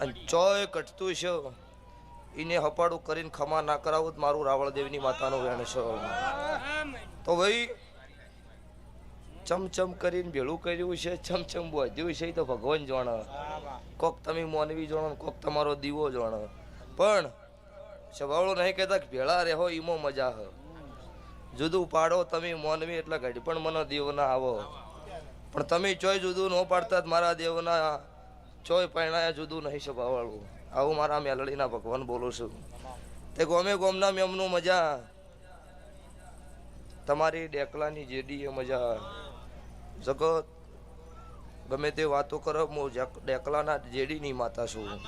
અને ચોય કટતું છે એને હપાડું કરીને ખમા ના કરાવું તો મારું રાવળદેવની માતાનું વેણ છે. તો ભાઈ ચમચમ કરીને ભેળું કર્યું છે, ચમચમ બોધ્યું છે તો ભગવાન જાણે. કોક તમે મોનવી જાણો, કોક તમારો દીવો જાણે. પણ સવાળો નહીં કહેતા કે ભેળા રહો એમાં મજા હ. જુદું પાડો તમે મોનવી એટલે ઘડી પણ મને દેવ ના આવો. પણ તમે ચોય જુદું ન પાડતા મારા દેવના ચોય પરણાયા જુદું નહીં સભાવાળું. આવું મારા મેલડીના ભગવાન બોલું છું. તે ગોમે ગોમના મેમનું મજા, તમારી ડેકલાની જેડી મજા. જગત ગમે તે વાતો કરો, હું ડેકલાના જેડીની માતા છું.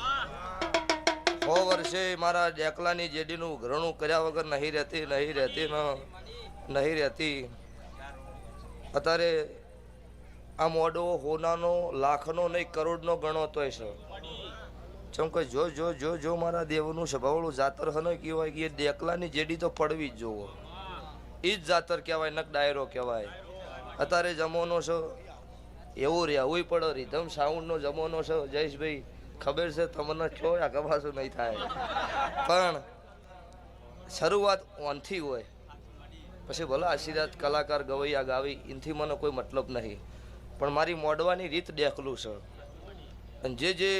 100 વર્ષે મારા ડેકલાની જેડીનું ઘરણું કર્યા વગર નહીં રહેતી. અત્યારે આ મોડો હોનાનો લાખનો નહીં કરોડનો ગણો તોય છે. ચમ કે જો મારા દેવનું સભાવળું જાતર હને કહેવાય કે ડેકલાની જેડી તો પડવી જ જોવો. એ જ જાતર કહેવાય, નક ડાયરો કહેવાય. અત્યારે જમોનો છે એવું રહેવું પડે. રીધમ સાઉન્ડનો જમોનો છે જયેશભાઈ, ખબર છે તમને છો આગળ પાછું નહીં થાય. પણ શરૂઆત ઓનથી હોય, પછી ભલે આશીર્વાદ કલાકાર ગવૈયા ગાવી એનાથી મને કોઈ મતલબ નહીં. પણ મારી મોડવાની રીત ડેકલું છે. અને જે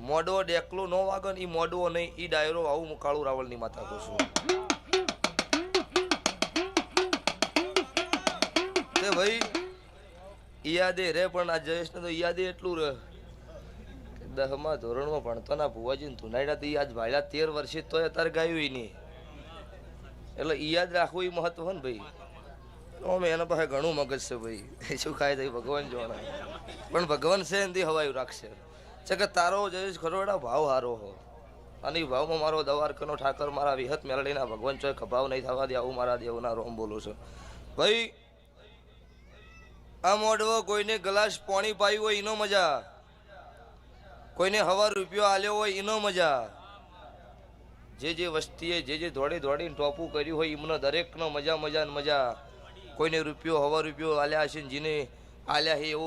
મોડવો ડેકલું ન વાગે ને એ મોડવો નહીં, એ ડાયરો આવું હું કાળુ રાવળની માતા કહું છું. તે ભાઈ યાદે રે, પણ આ જયેશને તો યાદે એટલું રહે. 10મા ધોરણમાં ભણતાના ભુવાજીને ધુનાડ્યા તો આજ ભાઈલા 13 વર્ષે તોય અત્યારે ગાયું નહીં. એટલે યાદ રાખવું એ મહત્વ ને ભાઈ. અમે એના પાસે ઘણું મગજ છે ભાઈ, શું ખાય તો ભગવાન જોવાના. પણ ભગવાન છે એનાથી હવાયું રાખશે. છે કે તારો જયેશ ખરોડા ભાવ હારો હો, અને એ ભાવમાં મારો દવારકનો ઠાકર મારા વિહત મેલડીના ભગવાન ચોય ખભાવ નહીં થવા દે. આવું મારા દેવના રોમ બોલું છું ભાઈ. આ મોડવો કોઈને ગ્લાસ પાણી પાયું હોય એનો મજા, કોઈને હવા રૂપિયો આલ્યો હોય એનો મજા. જે વસ્તીએ જે દોડીને ટોપું કર્યું હોય એમનો દરેકનો મજા. કોઈને રૂપિયો હવા રૂપિયો આલ્યા હશે, જેને આલ્યા હે એવું